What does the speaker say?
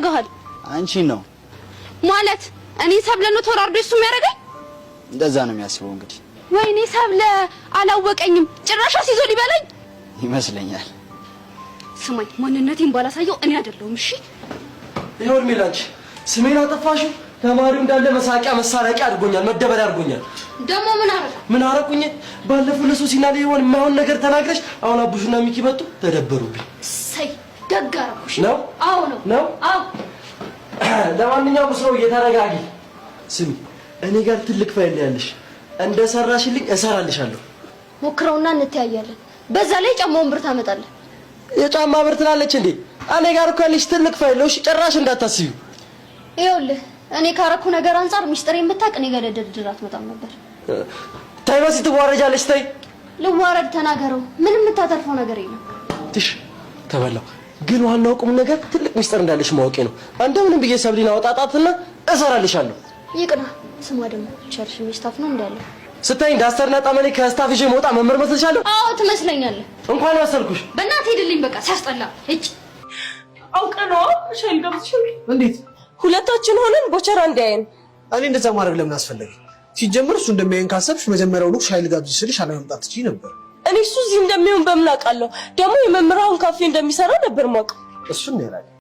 ያረጋሃል? አንቺ ነው ማለት እኔ ሰብለ ነው ተወራርዶ እሱ የሚያረጋኝ? እንደዛ ነው የሚያስበው እንግዲህ። ወይኔ ሰብለ አላወቀኝም። ጭራሽ አስይዞ ሊበላኝ ይመስለኛል። ስማኝ ማንነቴን ባላሳየው እኔ አይደለሁም። እሺ ይሁን ሚላንቺ ስሜን አጠፋሽው። ተማሪው እንዳለ መሳቂያ መሳለቂያ አድርጎኛል፣ መደበሪያ አድርጎኛል። ደሞ ምን አረኩኝ? ባለፈው ለሶሲና ለይሆን የማይሆን ነገር ተናግረሽ አሁን አቡሽና ሚኪ መጡ ተደበሩብኝ። ሰይ ደጋራኩሽ ነው? አዎ ነው። አዎ ለማንኛውም ስለው እየተረጋጊ ስሚ፣ እኔ ጋር ትልቅ ፋይል ያለሽ እንደሰራሽልኝ እሰራልሻለሁ። ሞክረውና እንተያያለን። በዛ ላይ ጫማውን ብር ታመጣለህ። የጫማ ብር ትላለች እንዴ? እኔ ጋር እኮ ያለሽ ትልቅ ፋይል ነው። እሺ ጭራሽ እንዳታስዩ። ይኸውልህ እኔ ካረኩ ነገር አንፃር ሚስጥሬን የምታውቅ እኔ ጋር ደድር አትመጣም ነበር። ታይ በሲ ትዋረጃለሽ። ታይ ልዋረድ ተናገረው። ምንም የምታተርፈው ነገር የለም። ትሽ ተበላው። ግን ዋናው ቁም ነገር ትልቅ ሚስጥር እንዳለሽ ማወቄ ነው። እንደምንም ብዬ ሰብሊና አወጣጣትና እሰራልሻለሁ። ይቅና። ስማ ደግሞ ቸርሽ ሚስታፍ ነው እንዳለ ስታይ ዳስተርና ጠመኔ ከስታፍ ይዤ መውጣ መመር መስልሻለሁ? አዎ ትመስለኛለህ። እንኳን መሰልኩሽ። በእናትህ ሄድልኝ በቃ ሲያስጠላ። እጭ አውቀነው ሻል ገብተሽ እንዴት ሁለታችን ሆነን ቦቸራ እንዳይን። እኔ እንደዛ ማድረግ ለምን አስፈለገ? ሲጀምር እሱ እንደሚያየን ካሰብሽ መጀመሪያውኑ ሻይ ልጋብዝሽ ስልሽ አለመምጣት ትችይ ነበር። እኔ እሱ እዚህ እንደሚሆን በምን አውቃለሁ? ደግሞ የመምህራን ካፌ እንደሚሰራ ነበር ማውቅ። እሱን ነው ያላለ